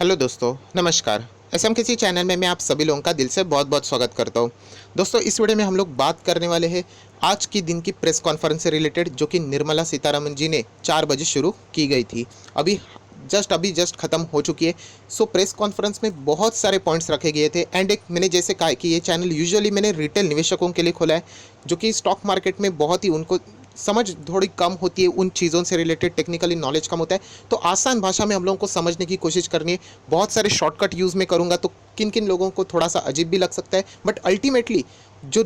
Hello दोस्तों, नमस्कार। SM किसी चैनल में मैं आप सभी लोगों का दिल से बहुत बहुत स्वागत करता हूं। दोस्तों, इस वीडियो में हम लोग बात करने वाले हैं आज की दिन की प्रेस कॉन्फ्रेंस से रिलेटेड, जो कि निर्मला सीतारमण जी ने 4 बजे शुरू की गई थी। अभी जस्ट ख़त्म हो चुकी है। सो प्रेस कॉन्फ्रेंस में बहुत सारे पॉइंट्स रखे गए थे एंड एक मैंने जैसे कहा कि ये चैनल यूजुअली मैंने रिटेल निवेशकों के लिए खोला है, जो कि स्टॉक मार्केट में बहुत ही उनको समझ थोड़ी कम होती है, उन चीज़ों से रिलेटेड टेक्निकली नॉलेज कम होता है। तो आसान भाषा में हम लोगों को समझने की कोशिश करनी है। बहुत सारे शॉर्टकट यूज़ में करूँगा तो किन किन लोगों को थोड़ा सा अजीब भी लग सकता है, बट अल्टीमेटली जो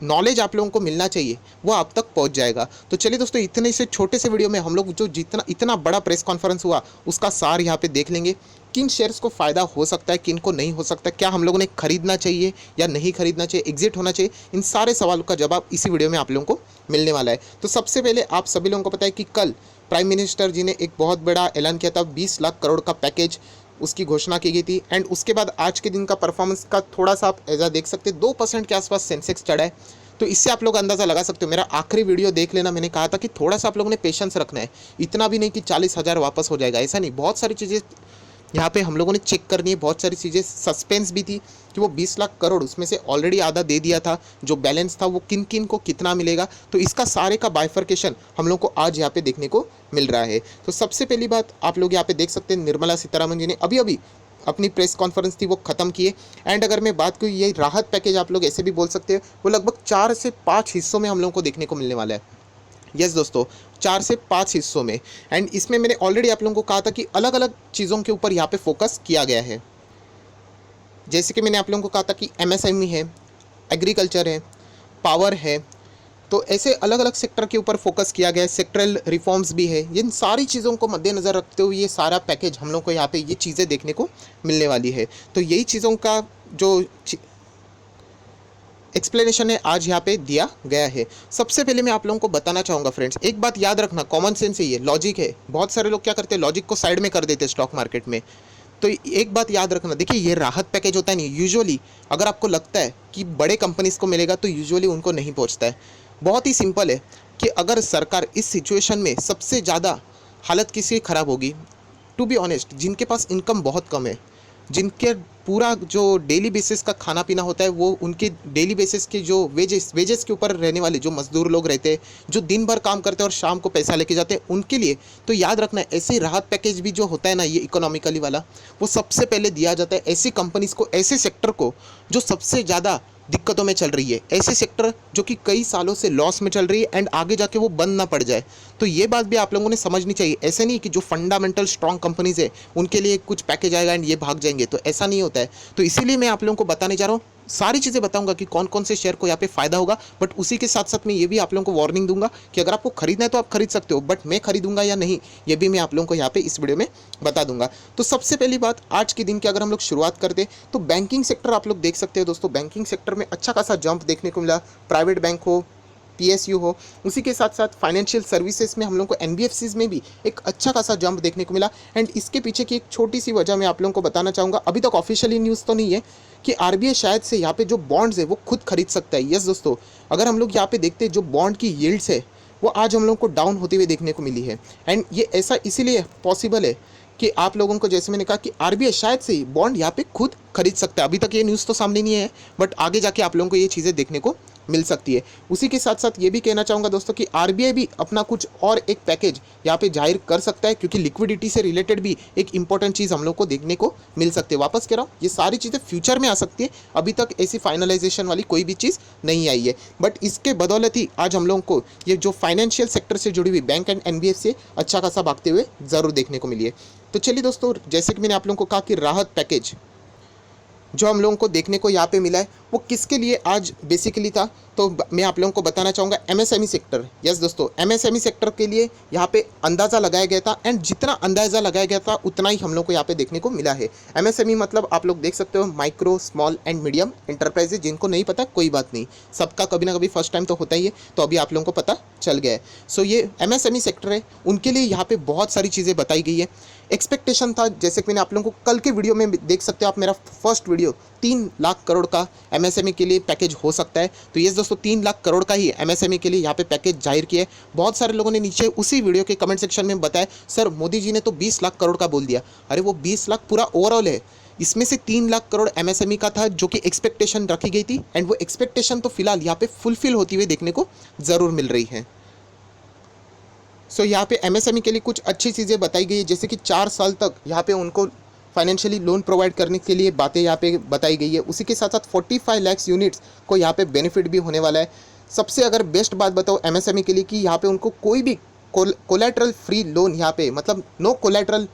नॉलेज आप लोगों को मिलना चाहिए वो आप तक पहुंच जाएगा। तो चलिए दोस्तों, इतने से छोटे से वीडियो में हम लोग जो जितना इतना बड़ा प्रेस कॉन्फ्रेंस हुआ उसका सार यहाँ पे देख लेंगे। किन शेयर्स को फ़ायदा हो सकता है, किन को नहीं हो सकता, क्या हम लोगों ने खरीदना चाहिए या नहीं खरीदना चाहिए, एग्जिट होना चाहिए, इन सारे सवालों का जवाब इसी वीडियो में आप लोगों को मिलने वाला है। तो सबसे पहले आप सभी लोगों को पता है कि कल प्राइम मिनिस्टर जी ने एक बहुत बड़ा ऐलान किया था, 20 लाख करोड़ का पैकेज उसकी घोषणा की गई थी। एंड उसके बाद आज के दिन का परफॉर्मेंस का थोड़ा सा आप ऐसा देख सकते हैं, 2% के आसपास सेंसेक्स चढ़ा है। तो इससे आप लोग अंदाज़ा लगा सकते हो। मेरा आखिरी वीडियो देख लेना, मैंने कहा था कि थोड़ा सा आप लोगों ने पेशेंस रखना है। इतना भी नहीं कि 40,000 वापस हो जाएगा, ऐसा नहीं। बहुत सारी चीज़ें यहाँ पे हम लोगों ने चेक करनी है, बहुत सारी चीज़ें सस्पेंस भी थी कि वो 20 लाख करोड़ उसमें से ऑलरेडी आधा दे दिया था, जो बैलेंस था वो किन किन को कितना मिलेगा। तो इसका सारे का बाइफर्केशन हम लोग को आज यहाँ पे देखने को मिल रहा है। तो सबसे पहली बात आप लोग यहाँ पे देख सकते हैं, निर्मला सीतारमण जी ने अभी अभी अपनी प्रेस कॉन्फ्रेंस थी वो ख़त्म किए। एंड अगर मैं बात करूँ, ये राहत पैकेज आप लोग ऐसे भी बोल सकते हैं, वो लगभग 4 से 5 हिस्सों में हम लोगों को देखने को मिलने वाला है। यस दोस्तों, 4 से 5 हिस्सों में। एंड इसमें मैंने ऑलरेडी आप लोगों को कहा था कि अलग अलग चीज़ों के ऊपर यहाँ पे फोकस किया गया है। जैसे कि मैंने आप लोगों को कहा था कि एमएसएमई है, एग्रीकल्चर है, पावर है। तो ऐसे अलग अलग सेक्टर के ऊपर फोकस किया गया है, सेक्टरल रिफॉर्म्स भी है। इन सारी चीज़ों को मद्देनज़र रखते हुए ये सारा पैकेज हम लोग को यहाँ पे ये चीज़ें देखने को मिलने वाली है। तो यही चीज़ों का जो एक्सप्लेनेशन है आज यहाँ पे दिया गया है। सबसे पहले मैं आप लोगों को बताना चाहूँगा फ्रेंड्स, एक बात याद रखना, कॉमन सेंस है, ये लॉजिक है। बहुत सारे लोग क्या करते हैं, लॉजिक को साइड में कर देते हैं स्टॉक मार्केट में। तो एक बात याद रखना, देखिए ये राहत पैकेज होता है नहीं, यूजुअली अगर आपको लगता है कि बड़े कंपनीज को मिलेगा तो यूजुअली उनको नहीं पहुँचता है। बहुत ही सिंपल है कि अगर सरकार इस सिचुएशन में सबसे ज़्यादा हालत किसी ख़राब होगी, टू बी ऑनेस्ट, जिनके पास इनकम बहुत कम है, जिनके पूरा जो डेली बेसिस का खाना पीना होता है वो उनके डेली बेसिस के जो वेजेस के ऊपर रहने वाले जो मजदूर लोग रहते हैं, जो दिन भर काम करते हैं और शाम को पैसा लेके जाते हैं, उनके लिए तो याद रखना है, ऐसे राहत पैकेज भी जो होता है ना, ये इकोनॉमिकली वाला, वो सबसे पहले दिया जाता है ऐसी कंपनीज को, ऐसे सेक्टर को जो सबसे ज़्यादा दिक्कतों में चल रही है, ऐसे सेक्टर जो कि कई सालों से लॉस में चल रही है एंड आगे जाके वो बंद ना पड़ जाए। तो ये बात भी आप लोगों ने समझनी चाहिए। ऐसे नहीं कि जो फंडामेंटल स्ट्रॉन्ग कंपनीज है उनके लिए कुछ पैकेज आएगा एंड ये भाग जाएंगे, तो ऐसा नहीं होता है। तो इसीलिए मैं आप लोगों को बताने जा रहा हूँ, सारी चीज़ें बताऊंगा कि कौन कौन से शेयर को यहाँ पे फ़ायदा होगा, बट उसी के साथ साथ मैं ये भी आप लोगों को वार्निंग दूंगा कि अगर आपको खरीदना है तो आप खरीद सकते हो, बट मैं खरीदूंगा या नहीं ये भी मैं आप लोगों को यहाँ पे इस वीडियो में बता दूंगा। तो सबसे पहली बात, आज के दिन की अगर हम लोग शुरुआत करते तो बैंकिंग सेक्टर आप लोग देख सकते हो दोस्तों, बैंकिंग सेक्टर में अच्छा खासा जंप देखने को मिला। प्राइवेट बैंक हो, पीएसयू हो, उसी के साथ साथ फाइनेंशियल सर्विसेज में हम लोग को एनबीएफसीज में भी एक अच्छा खासा जंप देखने को मिला। एंड इसके पीछे की एक छोटी सी वजह मैं आप लोगों को बताना चाहूँगा, अभी तक ऑफिशियली न्यूज़ तो नहीं है कि आरबीआई शायद से यहाँ पे जो बॉन्ड्स है वो खुद खरीद सकता है। यस दोस्तों, अगर हम लोग यहाँ पे देखते हैं जो बॉन्ड की यील्ड्स है वो आज हम लोग को डाउन होते हुए देखने को मिली है। एंड ये ऐसा इसीलिए पॉसिबल है कि आप लोगों को, जैसे मैंने कहा कि आरबीआई शायद से बॉन्ड यहाँ पे खुद खरीद सकता है। अभी तक ये न्यूज़ तो सामने नहीं है, बट आगे जाके आप लोगों को ये चीज़ें देखने को मिल सकती है। उसी के साथ साथ ये भी कहना चाहूँगा दोस्तों कि आरबीआई भी अपना कुछ और एक पैकेज यहाँ पे जाहिर कर सकता है, क्योंकि लिक्विडिटी से रिलेटेड भी एक इंपॉर्टेंट चीज़ हम लोग को देखने को मिल सकती है। वापस कह रहा हूँ, ये सारी चीज़ें फ्यूचर में आ सकती है, अभी तक ऐसी फाइनलाइजेशन वाली कोई भी चीज़ नहीं आई है। बट इसके बदौलत ही आज हम लोगों को ये जो फाइनेंशियल सेक्टर से जुड़ी हुई बैंक एंड एनबीएफसी अच्छा खासा भागते हुए ज़रूर देखने को मिली है। तो चलिए दोस्तों, जैसे कि मैंने आप लोगों को कहा कि राहत पैकेज जो हम लोगों को देखने को यहाँ पे मिला है वो किसके लिए आज बेसिकली था, तो मैं आप लोगों को बताना चाहूँगा एमएसएमई सेक्टर। यस दोस्तों, एमएसएमई सेक्टर के लिए यहाँ पे अंदाज़ा लगाया गया था। एंड जितना अंदाज़ा लगाया गया था उतना ही हम लोग को यहाँ पे देखने को मिला है। एमएसएमई मतलब आप लोग देख सकते हो micro small and medium enterprises. जिनको नहीं पता कोई बात नहीं, सबका कभी ना कभी फर्स्ट टाइम तो होता ही है, तो अभी आप लोगों को पता चल गया है। सो ये एमएसएमई सेक्टर है, उनके लिए यहाँ पे बहुत सारी चीज़ें बताई गई है। एक्सपेक्टेशन था, जैसे कि मैंने आप लोगों को कल के वीडियो में देख सकते हो आप, मेरा फर्स्ट वीडियो 3 लाख करोड़ का एमएसएमई के लिए पैकेज हो सकता है। तो ये दोस्तों 3 लाख करोड़ का ही एमएसएमई के लिए यहाँ पे पैकेज जाहिर किया है। बहुत सारे लोगों ने नीचे उसी वीडियो के कमेंट सेक्शन में बताया सर मोदी जी ने तो 20 लाख करोड़ का बोल दिया। अरे वो 20 लाख पूरा ओवरऑल है, इसमें से 3 लाख करोड़ एमएसएमई का था जो कि एक्सपेक्टेशन रखी गई थी, एंड वो एक्सपेक्टेशन तो फिलहाल यहाँ पे फुलफिल होती हुई देखने को ज़रूर मिल रही है। सो यहाँ पे एमएसएमई के लिए कुछ अच्छी चीज़ें बताई गई है, जैसे कि 4 साल तक यहाँ पे उनको फाइनेंशियली लोन प्रोवाइड करने के लिए बातें यहाँ पे बताई गई है। उसी के साथ साथ 45 लाख यूनिट्स को यहाँ पे बेनिफिट भी होने वाला है। सबसे अगर बेस्ट बात बताओ एमएसएमई के लिए कि यहाँ पे उनको कोई भी कोलैटरल फ्री लोन यहाँ पे, मतलब नो कोलैटरल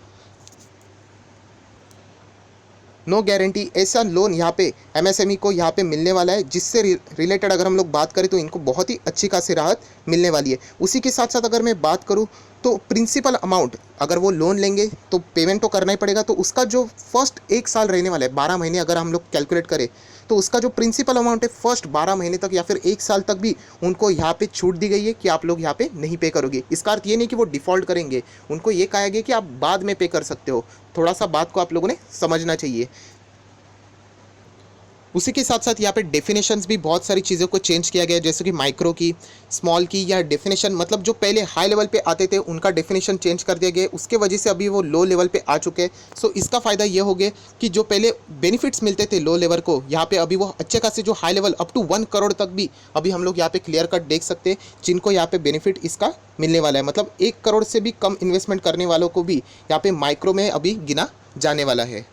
नो गारंटी ऐसा लोन यहाँ पे एमएसएमई को यहाँ पे मिलने वाला है, जिससे रिलेटेड अगर हम लोग बात करें तो इनको बहुत ही अच्छी खासी राहत मिलने वाली है। उसी के साथ साथ अगर मैं बात करूँ तो प्रिंसिपल अमाउंट अगर वो लोन लेंगे तो पेमेंट तो करना ही पड़ेगा, तो उसका जो फर्स्ट 1 साल रहने वाला है, 12 महीने अगर हम लोग कैलकुलेट करें तो उसका जो प्रिंसिपल अमाउंट है फर्स्ट 12 महीने तक या फिर 1 साल तक भी उनको यहाँ पे छूट दी गई है कि आप लोग यहाँ पे नहीं पे करोगे। इसका अर्थ ये नहीं कि वो डिफ़ॉल्ट करेंगे, उनको ये कहा गया कि आप बाद में पे कर सकते हो। थोड़ा सा बात को आप लोगों ने समझना चाहिए। उसी के साथ साथ यहाँ पे डेफिनेशंस भी बहुत सारी चीज़ों को चेंज किया गया है, जैसे कि माइक्रो की, स्मॉल की, या डेफिनेशन मतलब जो पहले हाई लेवल पे आते थे उनका डेफिनेशन चेंज कर दिया गया। उसके वजह से अभी वो लो लेवल पे आ चुके हैं। सो इसका फ़ायदा ये हो गया कि जो पहले बेनिफिट्स मिलते थे लो लेवल को, यहाँ पे अभी वो अच्छे खासे जो high level up to 1 crore तक भी अभी हम लोग यहाँ पे क्लियर कट देख सकते हैं, जिनको यहाँ पे बेनिफिट इसका मिलने वाला है। मतलब 1 करोड़ से भी कम इन्वेस्टमेंट करने वालों को भी यहाँ पे माइक्रो में अभी गिना जाने वाला है।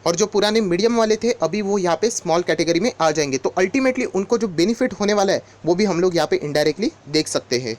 और जो पुराने मीडियम वाले थे अभी वो यहाँ पे स्मॉल कैटेगरी में आ जाएंगे। तो अल्टीमेटली उनको जो बेनिफिट होने वाला है वो भी हम लोग यहाँ पे इनडायरेक्टली देख सकते हैं।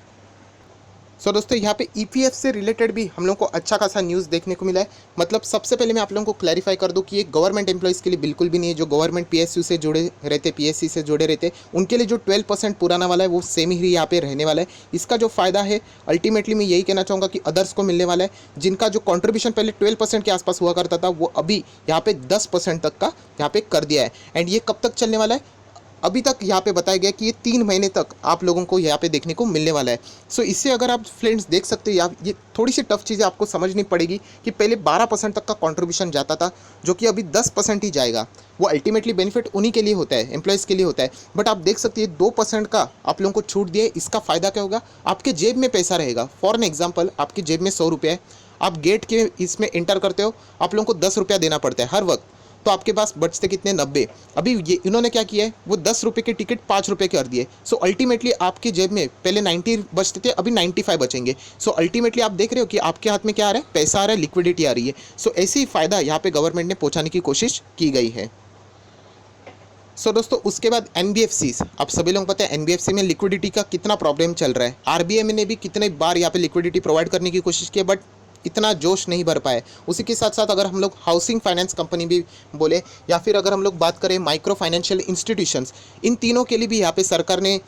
सो दोस्तों यहाँ पे ईपीएफ से रिलेटेड भी हम लोग को अच्छा खासा न्यूज़ देखने को मिला है। मतलब सबसे पहले मैं आप लोगों को क्लैरिफाई कर दूं कि ये गवर्नमेंट एम्प्लॉइज़ के लिए बिल्कुल भी नहीं है। जो गवर्नमेंट पीएसयू से जुड़े रहते, पीएससी से जुड़े रहते, उनके लिए जो 12% पुराना वाला है वो सेम ही यहाँ पे रहने वाला है। इसका जो फ़ायदा है अल्टीमेटली मैं यही कहना चाहूँगा कि अदर्स को मिलने वाला है, जिनका जो कॉन्ट्रीब्यूशन पहले 12% के आसपास हुआ करता था वो अभी यहाँ पे 10% तक का यहाँ पे कर दिया है। एंड ये कब तक चलने वाला है, अभी तक यहाँ पे बताया गया कि ये 3 महीने तक आप लोगों को यहाँ पे देखने को मिलने वाला है। सो इससे अगर आप फ्रेंड्स देख सकते हो, ये थोड़ी सी टफ चीज़ें आपको समझनी पड़ेगी कि पहले 12% तक का कंट्रीब्यूशन जाता था, जो कि अभी 10% ही जाएगा। वो अल्टीमेटली बेनिफिट उन्हीं के लिए होता है, एम्प्लॉयज़ के लिए होता है। बट आप देख सकते हैं 2% का आप लोगों को छूट दिए। इसका फ़ायदा क्या होगा, आपके जेब में पैसा रहेगा। फॉर एन एग्जाम्पल, आपकी जेब में 100 रुपये है, आप गेट के इसमें एंटर करते हो, आप लोगों को 10 रुपया देना पड़ता है हर वक्त, तो आपके पास बचते कितने, 90। अभी ये इन्होंने क्या किया है, वो 10 रुपये के टिकट 5 रुपये कर दिए। सो अल्टीमेटली आपकी जेब में पहले 90 बचते थे, अभी 95 बचेंगे। सो अल्टीमेटली आप देख रहे हो कि आपके हाथ में क्या आ रहा है, पैसा आ रहा है, लिक्विडिटी आ रही है। सो ऐसे ही फ़ायदा यहाँ पे गवर्नमेंट ने पहुँचाने की कोशिश की गई है। सो दोस्तों उसके बाद एनबीएफसीज, आप सभी लोग पता है एनबीएफसी में लिक्विडिटी का कितना प्रॉब्लम चल रहा है। आरबीआई ने भी कितने बार यहाँ पे लिक्विडिटी प्रोवाइड करने की कोशिश की, बट इतना जोश नहीं भर पाए। उसी के साथ साथ अगर हम लोग हाउसिंग फाइनेंस कंपनी भी बोले, या फिर अगर हम लोग बात करें माइक्रो फाइनेंशियल इंस्टीट्यूशंस, इन तीनों के लिए भी यहाँ पे सरकार ने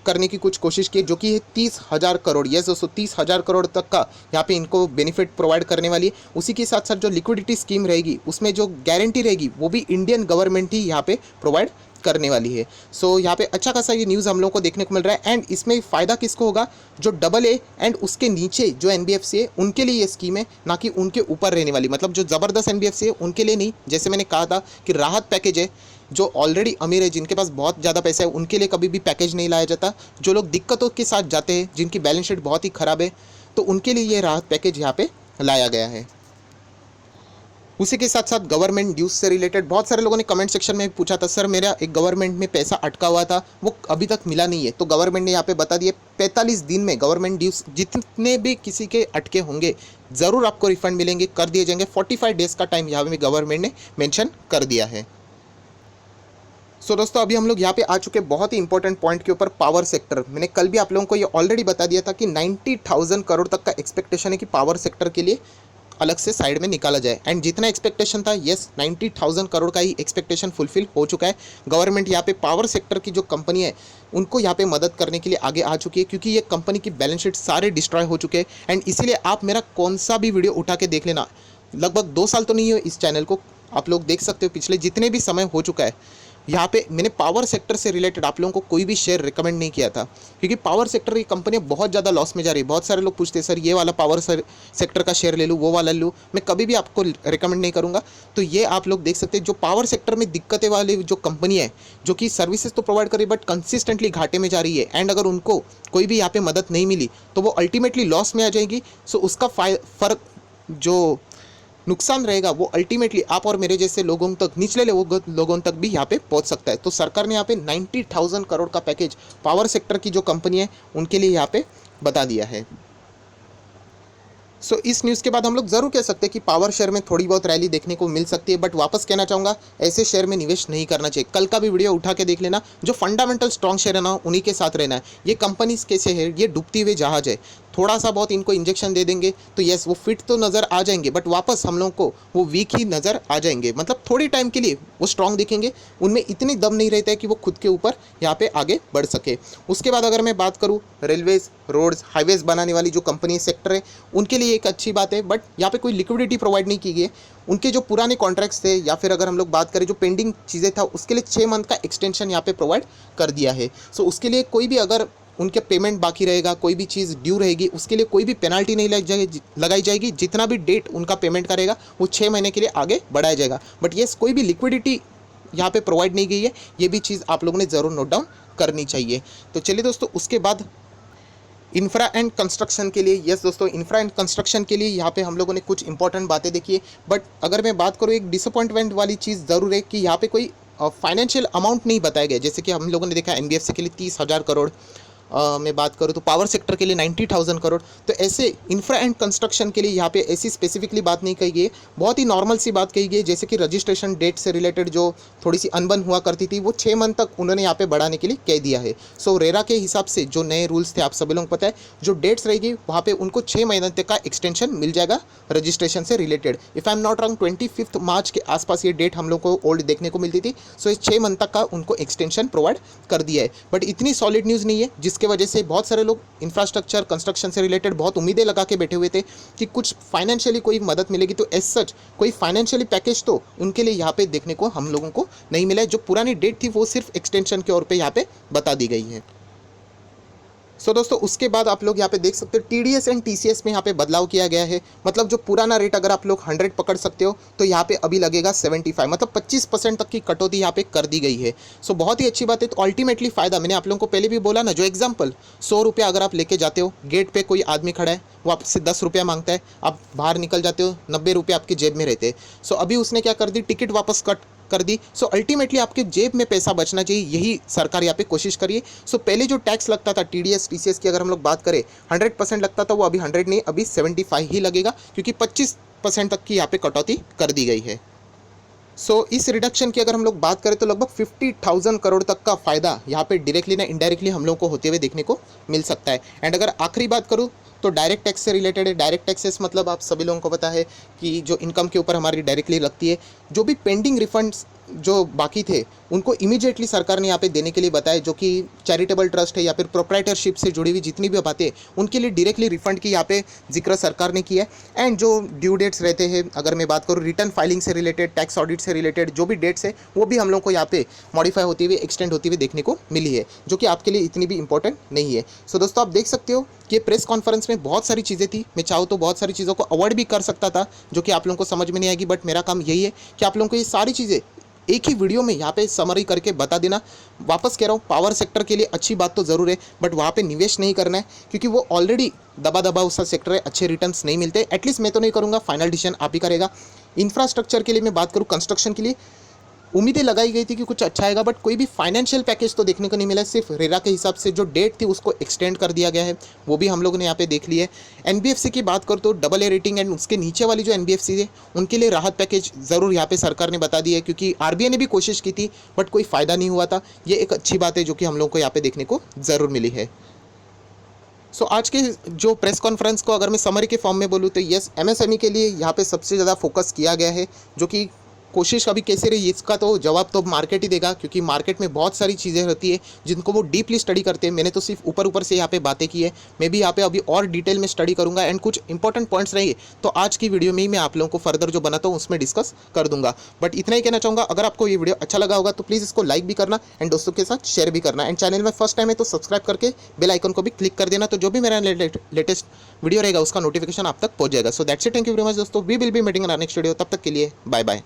करने की कुछ कोशिश की, जो कि है 30,000 करोड़। यस दोस्तों 30,000 करोड़ तक का यहाँ पे इनको बेनिफिट प्रोवाइड करने वाली है। उसी के साथ साथ जो लिक्विडिटी स्कीम रहेगी उसमें जो गारंटी रहेगी वो भी इंडियन गवर्नमेंट ही यहाँ पे प्रोवाइड करने वाली है। सो यहाँ पे अच्छा खासा ये न्यूज़ हम लोग को देखने को मिल रहा है। एंड इसमें फ़ायदा किसको होगा, जो AA एंड उसके नीचे जो एनबीएफसी है उनके लिए ये स्कीम है, ना कि उनके ऊपर रहने वाली। मतलब जो ज़बरदस्त एनबीएफसी है उनके लिए नहीं। जैसे मैंने कहा था कि राहत पैकेज है, जो ऑलरेडी अमीर है, जिनके पास बहुत ज़्यादा पैसा है, उनके लिए कभी भी पैकेज नहीं लाया जाता। जो लोग दिक्कतों के साथ जाते हैं, जिनकी बैलेंस शीट बहुत ही ख़राब है, तो उनके लिए ये राहत पैकेज यहाँ पे लाया गया है। उसी के साथ साथ गवर्नमेंट ड्यूज से रिलेटेड बहुत सारे लोगों ने कमेंट सेक्शन में पूछा था, सर मेरा एक गवर्नमेंट में पैसा अटका हुआ था वो अभी तक मिला नहीं है। तो गवर्नमेंट ने यहाँ पे बता दिए 45 दिन में गवर्नमेंट ड्यूज जितने भी किसी के अटके होंगे ज़रूर आपको रिफंड मिलेंगे, कर दिए जाएंगे। 45 डेज़ का टाइम यहाँ पे गवर्नमेंट ने मेंशन कर दिया है। सो दोस्तों अभी हम लोग यहाँ पे आ चुके हैं बहुत ही इंपॉर्टेंट पॉइंट के ऊपर, पावर सेक्टर। मैंने कल भी आप लोगों को ये ऑलरेडी बता दिया था कि 90,000 करोड़ तक का एक्सपेक्टेशन है कि पावर सेक्टर के लिए अलग से साइड में निकाला जाए। एंड जितना एक्सपेक्टेशन था, यस 90,000 करोड़ का ही एक्सपेक्टेशन फुलफिल हो चुका है। गवर्नमेंट यहाँ पे पावर सेक्टर की जो कंपनी है उनको यहाँ पे मदद करने के लिए आगे आ चुकी है, क्योंकि ये कंपनी की बैलेंस शीट सारे डिस्ट्रॉय हो चुके हैं। एंड इसीलिए आप मेरा कौन सा भी वीडियो उठा के देख लेना, लगभग 2 साल तो नहीं हुए इस चैनल को, आप लोग देख सकते हो पिछले जितने भी समय हो चुका है यहाँ पे मैंने पावर सेक्टर से रिलेटेड आप लोगों को कोई भी शेयर रिकमेंड नहीं किया था, क्योंकि पावर सेक्टर की कंपनी बहुत ज़्यादा लॉस में जा रही है। बहुत सारे लोग पूछते हैं सर ये वाला पावर सेक्टर का शेयर ले लूँ, वो वाला लूँ, मैं कभी भी आपको रिकमेंड नहीं करूँगा। तो ये आप लोग देख सकते हैं, जो पावर सेक्टर में दिक्कतें वाली जो कंपनी है, जो कि सर्विसेज तो प्रोवाइड कर रही है बट कंसिस्टेंटली घाटे में जा रही है, एंड अगर उनको कोई भी यहाँ पे मदद नहीं मिली तो वो अल्टीमेटली लॉस में आ जाएगी। सो उसका फ़र्क जो नुकसान रहेगा वो अल्टीमेटली आप और मेरे जैसे लोगों तक, निचले लोगों तक भी यहाँ पे पहुँच सकता है। तो सरकार ने यहाँ पे 90,000 करोड़ का पैकेज पावर सेक्टर की जो कंपनी है उनके लिए यहाँ पे बता दिया है। सो इस न्यूज़ के बाद हम लोग ज़रूर कह सकते हैं कि पावर शेयर में थोड़ी बहुत रैली देखने को मिल सकती है, बट वापस कहना चाहूँगा ऐसे शेयर में निवेश नहीं करना चाहिए। कल का भी वीडियो उठा के देख लेना, जो फंडामेंटल स्ट्रॉन्ग शेयर है ना उन्हीं के साथ रहना है। ये कंपनीज कैसे है, ये डूबती हुई जहाज है, थोड़ा सा बहुत इनको इंजेक्शन दे देंगे तो यस वो फिट तो नज़र आ जाएंगे, बट वापस हम लोग को वो वीक ही नज़र आ जाएंगे। मतलब थोड़ी टाइम के लिए वो स्ट्रॉन्ग दिखेंगे, उनमें इतनी दम नहीं रहता है कि वो खुद के ऊपर यहाँ पे आगे बढ़ सके। उसके बाद अगर मैं बात करूँ रेलवेज, रोड्स, हाईवेज बनाने वाली जो कंपनी सेक्टर है उनके लिए एक अच्छी बात है, बट यहाँ पे कोई लिक्विडिटी प्रोवाइड नहीं की गई है। उनके जो पुराने कॉन्ट्रैक्ट्स थे या फिर अगर हम लोग बात करें जो पेंडिंग चीज़ें था उसके लिए 6 मंथ का एक्सटेंशन यहाँ पे प्रोवाइड कर दिया है। सो उसके लिए कोई भी अगर उनके पेमेंट बाकी रहेगा, कोई भी चीज़ ड्यू रहेगी, उसके लिए कोई भी पेनाल्टी नहीं लगाई जाएगी। जितना भी डेट उनका पेमेंट करेगा वो 6 महीने के लिए आगे बढ़ाया जाएगा। बट येस कोई भी लिक्विडिटी यहाँ पे प्रोवाइड नहीं की है, ये भी चीज़ आप लोगों ने ज़रूर नोट डाउन करनी चाहिए। तो चलिए दोस्तों, उसके बाद इंफ्रा एंड कंस्ट्रक्शन के लिए, यस दोस्तों इंफ्रा एंड कंस्ट्रक्शन के लिए यहाँ पे हम लोगों ने कुछ इंपॉर्टेंट बातें देखी है। बट अगर मैं बात करूँ एक डिसअपॉइंटमेंट वाली चीज़ ज़रूर है कि यहाँ पे कोई फाइनेंशियल अमाउंट नहीं बताया गया। जैसे कि हम लोगों ने देखा एनबीएफसी के लिए 30,000 करोड़, मैं बात करूँ तो पावर सेक्टर के लिए 90,000 करोड़। तो ऐसे इंफ्रा एंड कंस्ट्रक्शन के लिए यहाँ पे ऐसी स्पेसिफिकली बात नहीं कही गई है, बहुत ही नॉर्मल सी बात कही गई है। जैसे कि रजिस्ट्रेशन डेट से रिलेटेड जो थोड़ी सी अनबन हुआ करती थी वो 6 मंथ तक उन्होंने यहाँ पे बढ़ाने के लिए कह दिया है। सो रेरा के हिसाब से जो नए रूल्स थे आप सभी लोगों को पता है, जो डेट्स रहेगी वहाँ पे उनको 6 महीने तक का एक्सटेंशन मिल जाएगा रजिस्ट्रेशन से related. If I am not wrong 25 मार्च के आसपास ये डेट हम लोग को ओल्ड देखने को मिलती थी। सो इस 6 मंथ तक का उनको एक्सटेंशन प्रोवाइड कर दिया है। बट इतनी सॉलिड न्यूज़ नहीं है, जिसके वजह से बहुत सारे लोग इंफ्रास्ट्रक्चर कंस्ट्रक्शन से रिलेटेड बहुत उम्मीदें लगा के बैठे हुए थे कि कुछ फाइनेंशियली कोई मदद मिलेगी। तो एज सच कोई फाइनेंशियली पैकेज तो उनके लिए यहाँ पे देखने को हम लोगों को नहीं मिला है। जो पुरानी डेट थी वो सिर्फ एक्सटेंशन के तौर पे यहाँ पे बता दी गई है। सो दोस्तों उसके बाद आप लोग यहाँ पे देख सकते हो टीडीएस एंड टीसीएस में यहाँ पे बदलाव किया गया है। मतलब जो पुराना रेट अगर आप लोग 100 पकड़ सकते हो तो यहाँ पे अभी लगेगा 75, मतलब 25% तक की कटौती यहाँ पे कर दी गई है। सो बहुत ही अच्छी बात है। तो अल्टीमेटली फ़ायदा, मैंने आप लोगों को पहले भी बोला ना, जो एग्जाम्पल 100 रुपया अगर आप लेके जाते हो, गेट पे कोई आदमी खड़ा है वो आपसे 10 रुपया मांगता है, आप बाहर निकल जाते हो 90 रुपये आपकी जेब में रहते हैं। सो अभी उसने क्या कर दी, टिकट वापस कट कर दी। सो अल्टीमेटली आपके जेब में पैसा बचना चाहिए, यही सरकार यहाँ पे कोशिश करिए। सो पहले जो टैक्स लगता था टीडीएस टीसीएस की अगर हम लोग बात करें 100% लगता था, वो अभी 100 नहीं अभी 75 ही लगेगा, क्योंकि 25% तक की यहाँ पे कटौती कर दी गई है। सो इस रिडक्शन की अगर हम लोग बात करें तो लगभग 50,000 करोड़ तक का फ़ायदा यहाँ पे डायरेक्टली ना इनडायरेक्टली हम लोग को होते हुए देखने को मिल सकता है। एंड अगर आखिरी बात करूँ तो डायरेक्ट टैक्स से रिलेटेड है। डायरेक्ट टैक्सेस मतलब आप सभी लोगों को पता है कि जो इनकम के ऊपर हमारी डायरेक्टली लगती है, जो भी पेंडिंग रिफंड्स जो बाकी थे उनको इमीडिएटली सरकार ने यहाँ पे देने के लिए बताया। जो कि चैरिटेबल ट्रस्ट है या फिर प्रोप्राइटरशिप से जुड़ी हुई जितनी भी बातें उनके लिए डायरेक्टली रिफंड की यहाँ पे जिक्र सरकार ने किया है। एंड जो ड्यू डेट्स रहते हैं, अगर मैं बात करूँ रिटर्न फाइलिंग से रिलेटेड, टैक्स ऑडिट से रिलेटेड जो भी डेट्स है वो भी हम लोग को यहाँ पे मॉडिफाई होती हुई, एक्सटेंड होती हुई देखने को मिली है, जो कि आपके लिए इतनी भी इंपॉर्टेंट नहीं है। सो दोस्तों आप देख सकते हो कि प्रेस कॉन्फ्रेंस में बहुत सारी चीज़ें थी। मैं चाहूँ तो बहुत सारी चीज़ों को अवॉइड भी कर सकता था जो कि आप लोगों को समझ में नहीं आएगी, बट मेरा काम यही है कि आप लोगों को ये सारी चीज़ें एक ही वीडियो में यहाँ पे समरी करके बता देना। वापस कह रहा हूँ, पावर सेक्टर के लिए अच्छी बात तो ज़रूर है, बट वहाँ पे निवेश नहीं करना है, क्योंकि वो ऑलरेडी दबा उसका सेक्टर है, अच्छे रिटर्न्स नहीं मिलते। एटलीस्ट मैं तो नहीं करूँगा, फाइनल डिसीजन आप ही करेगा। इंफ्रास्ट्रक्चर के लिए मैं बात करूँ, कंस्ट्रक्शन के लिए उम्मीदें लगाई गई थी कि कुछ अच्छा आएगा, बट कोई भी फाइनेंशियल पैकेज तो देखने को नहीं मिला। सिर्फ रेरा के हिसाब से जो डेट थी उसको एक्सटेंड कर दिया गया है, वो भी हम लोगों ने यहाँ पे देख लिया है। एनबीएफसी की बात करो तो AA रेटिंग एंड उसके नीचे वाली जो एनबीएफसी है उनके लिए राहत पैकेज ज़रूर यहाँ पे सरकार ने बता दिया है, क्योंकि आरबीआई ने भी कोशिश की थी बट कोई फ़ायदा नहीं हुआ था। ये एक अच्छी बात है जो कि हम लोग को यहाँ पे देखने को ज़रूर मिली है। सो आज के जो प्रेस कॉन्फ्रेंस को अगर मैं समरी के फॉर्म में बोलूँ तो यस, एमएसएमई के लिए यहाँ पे सबसे ज़्यादा फोकस किया गया है, जो कि कोशिश अभी कैसे रही इसका तो जवाब तो मार्केट ही देगा, क्योंकि मार्केट में बहुत सारी चीज़ें रहती है जिनको वो डीपली स्टडी करते हैं। मैंने तो सिर्फ ऊपर ऊपर से यहाँ पे बातें की है, मैं भी यहाँ पे अभी और डिटेल में स्टडी करूँगा एंड कुछ इंपॉर्टेंट पॉइंट्स रहेंगे तो आज की वीडियो में ही मैं आप लोगों को फर्दर जो बनाता हूँ उसमें डिस्कस कर दूंगा। बट इतना ही कहना चाहूँगा, अगर आपको ये वीडियो अच्छा लगा होगा तो प्लीज़ इसको लाइक भी करना एंड दोस्तों के साथ शेयर भी करना, एंड चैनल में फर्स्ट टाइम है तो सब्सक्राइब करके बेल आइकन को भी क्लिक कर देना, तो जो भी मेरा लेटेस्ट वीडियो रहेगा उसका नोटिफिकेशन आप तक पहुंच जाएगा। So that's it, thank you very much दोस्तों, we will be meeting in our next video, तब तक के लिए बाय बाय।